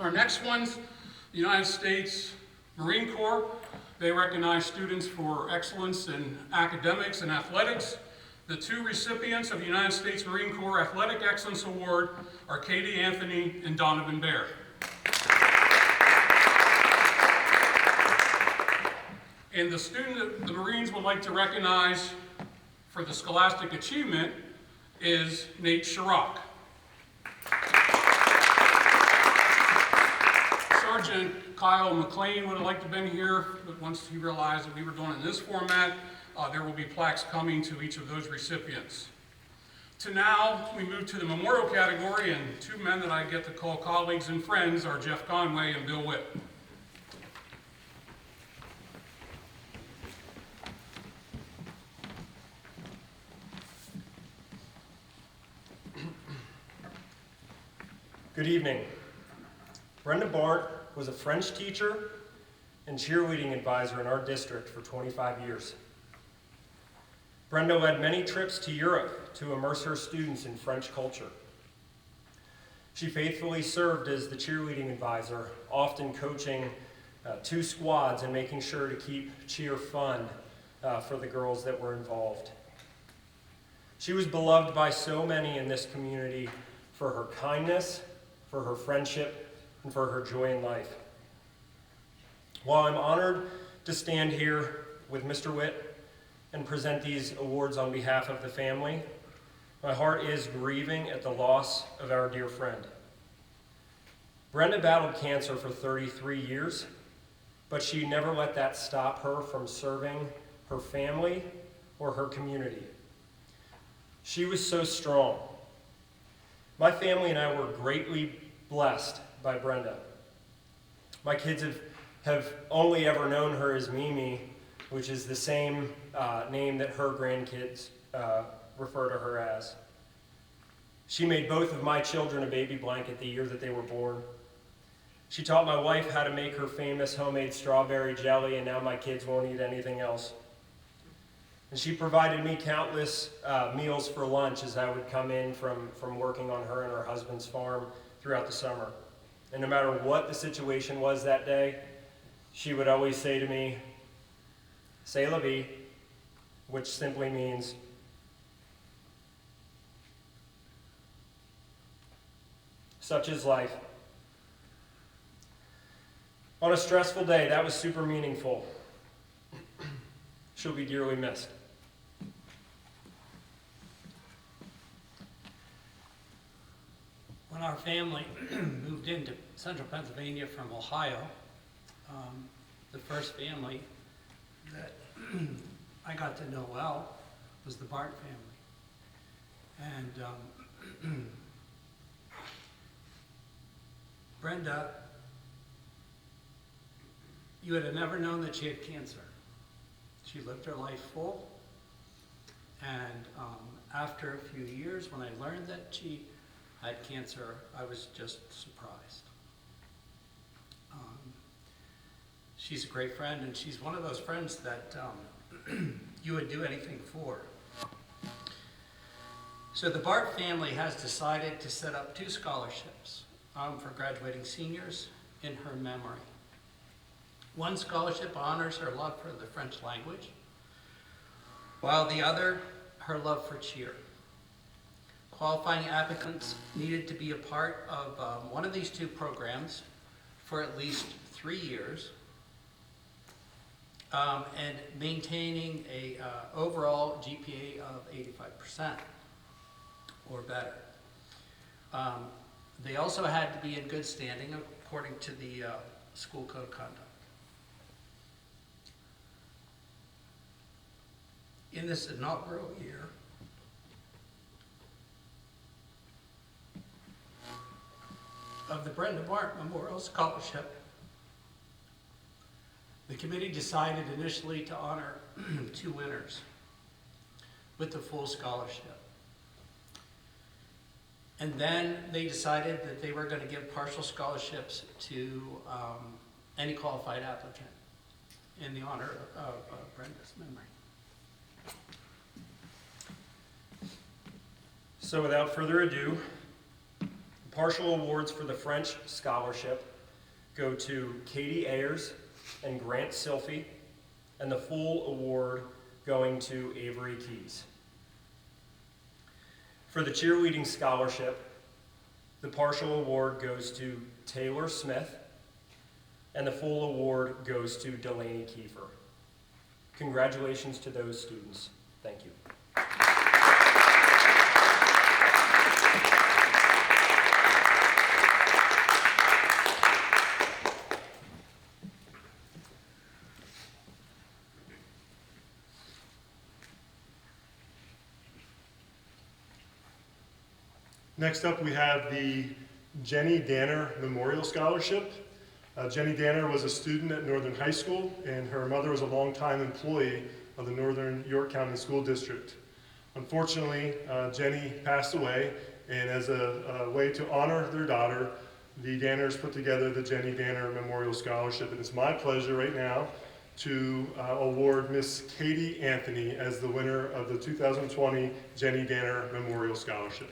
Our next one's the United States Marine Corps. They recognize students for excellence in academics and athletics. The two recipients of the United States Marine Corps Athletic Excellence Award are Katie Anthony and Donovan Bear. And the student that the Marines would like to recognize for the scholastic achievement is Nate Sharrock. Sergeant Kyle McLean would have liked to have been here, but once he realized that we were doing it in this format, there will be plaques coming to each of those recipients. To now, we move to the memorial category, and two men that I get to call colleagues and friends are Jeff Conway and Bill Witt. Good evening. Brenda Bart was a French teacher and cheerleading advisor in our district for 25 years. Brenda led many trips to Europe to immerse her students in French culture. She faithfully served as the cheerleading advisor, often coaching two squads and making sure to keep cheer fun for the girls that were involved. She was beloved by so many in this community for her kindness, for her friendship, and for her joy in life. While I'm honored to stand here with Mr. Witt and present these awards on behalf of the family, my heart is grieving at the loss of our dear friend. Brenda battled cancer for 33 years, but she never let that stop her from serving her family or her community. She was so strong. My family and I were greatly blessed by Brenda. My kids have only ever known her as Mimi, which is the same name that her grandkids refer to her as. She made both of my children a baby blanket the year that they were born. She taught my wife how to make her famous homemade strawberry jelly, and now my kids won't eat anything else. And she provided me countless meals for lunch as I would come in from working on her and her husband's farm throughout the summer. And no matter what the situation was that day, she would always say to me, "C'est la vie," which simply means, "Such is life." On a stressful day, that was super meaningful. She'll be dearly missed. When our family moved into central Pennsylvania from Ohio, the first family that I got to know well was the Bart family. And Brenda, you would have never known that she had cancer. She lived her life full, and after a few years, when I learned that she had cancer, I was just surprised. She's a great friend, and she's one of those friends that you would do anything for. So the Bart family has decided to set up two scholarships for graduating seniors in her memory. One scholarship honors her love for the French language, while the other, her love for cheer. Qualifying applicants needed to be a part of one of these two programs for at least 3 years, and maintaining a overall GPA of 85% or better. They also had to be in good standing according to the school code of conduct. In this inaugural year, of the Brenda Bart Memorial Scholarship, the committee decided initially to honor two winners with the full scholarship. And then they decided that they were going to give partial scholarships to any qualified applicant in the honor of Brenda's memory. So without further ado, partial awards for the French scholarship go to Katie Ayers and Grant Silphy, and the full award going to Avery Keys. For the cheerleading scholarship, the partial award goes to Taylor Smith, and the full award goes to Delaney Kiefer. Congratulations to those students. Thank you. Next up, we have the Jenny Danner Memorial Scholarship. Jenny Danner was a student at Northern High School, and her mother was a longtime employee of the Northern York County School District. Unfortunately, Jenny passed away, and as a way to honor their daughter, the Danners put together the Jenny Danner Memorial Scholarship, and it's my pleasure right now to award Miss Katie Anthony as the winner of the 2020 Jenny Danner Memorial Scholarship.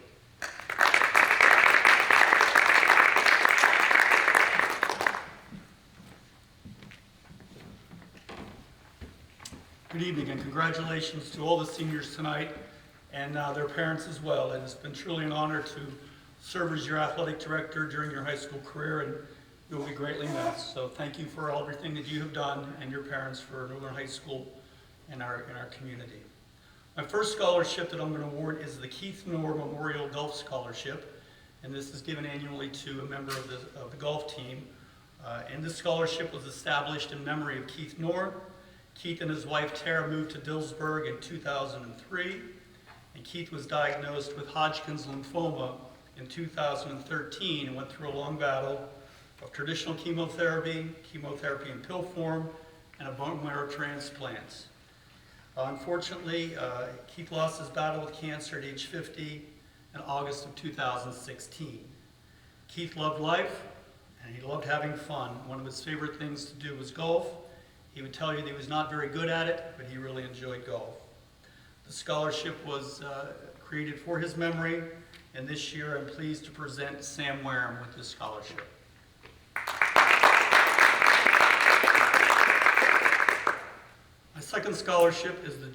Good evening and congratulations to all the seniors tonight and their parents as well. And it's been truly an honor to serve as your athletic director during your high school career, and you'll be greatly missed. So thank you for everything that you have done and your parents for Northern High School and our community. My first scholarship that I'm going to award is the Keith Knorr Memorial Golf Scholarship, and this is given annually to a member of the golf team. And this scholarship was established in memory of Keith Knorr. Keith and his wife Tara moved to Dillsburg in 2003, and Keith was diagnosed with Hodgkin's lymphoma in 2013 and went through a long battle of traditional chemotherapy, chemotherapy in pill form, and a bone marrow transplant. Unfortunately, Keith lost his battle with cancer at age 50 in August of 2016. Keith loved life, and he loved having fun. One of his favorite things to do was golf. He would tell you that he was not very good at it, but he really enjoyed golf. The scholarship was created for his memory, and this year I'm pleased to present Sam Wareham with this scholarship. My second scholarship is the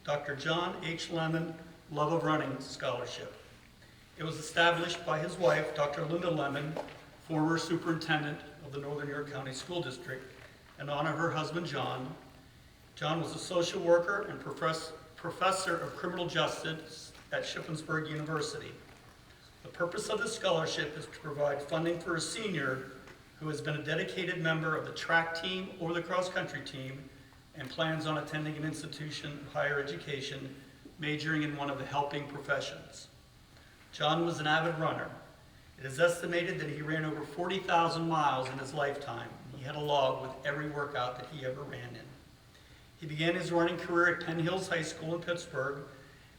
Dr. John H. Lemon Love of Running Scholarship. It was established by his wife, Dr. Linda Lemon, former superintendent of the Northern York County School District, and honor her husband, John. John was a social worker and professor of criminal justice at Shippensburg University. The purpose of this scholarship is to provide funding for a senior who has been a dedicated member of the track team or the cross-country team and plans on attending an institution of higher education, majoring in one of the helping professions. John was an avid runner. It is estimated that he ran over 40,000 miles in his lifetime. He had a log with every workout that he ever ran in. He began his running career at Penn Hills High School in Pittsburgh,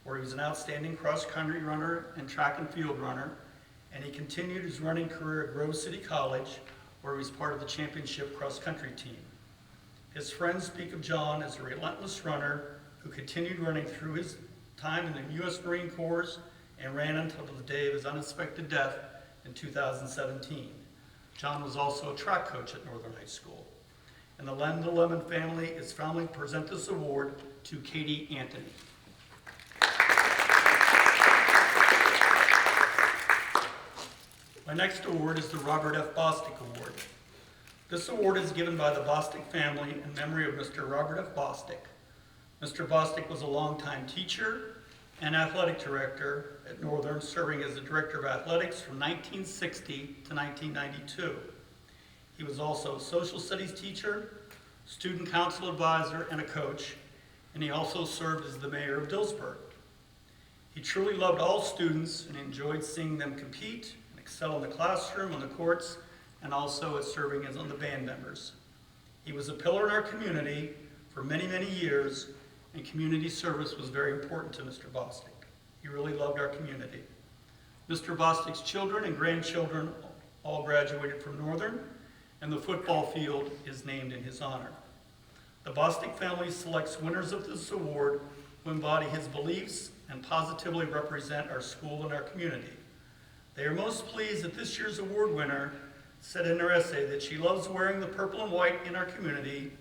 where he was an outstanding cross-country runner and track and field runner, and he continued his running career at Grove City College, where he was part of the championship cross-country team. His friends speak of John as a relentless runner who continued running through his time in the U.S. Marine Corps and ran until the day of his unexpected death in 2017. John was also a track coach at Northern High School. And the Linda Lemon family is proudly to present this award to Katie Anthony. My next award is the Robert F. Bostick Award. This award is given by the Bostick family in memory of Mr. Robert F. Bostick. Mr. Bostick was a longtime teacher and athletic director at Northern, serving as the director of athletics from 1960 to 1992. He was also a social studies teacher, student council advisor, and a coach, and he also served as the mayor of Dillsburg. He truly loved all students and enjoyed seeing them compete and excel in the classroom, on the courts, and also as serving as on the band members. He was a pillar in our community for many, many years, and community service was very important to Mr. Bostick. He really loved our community. Mr. Bostick's children and grandchildren all graduated from Northern, and the football field is named in his honor. The Bostick family selects winners of this award who embody his beliefs and positively represent our school and our community. They are most pleased that this year's award winner said in her essay that she loves wearing the purple and white in our community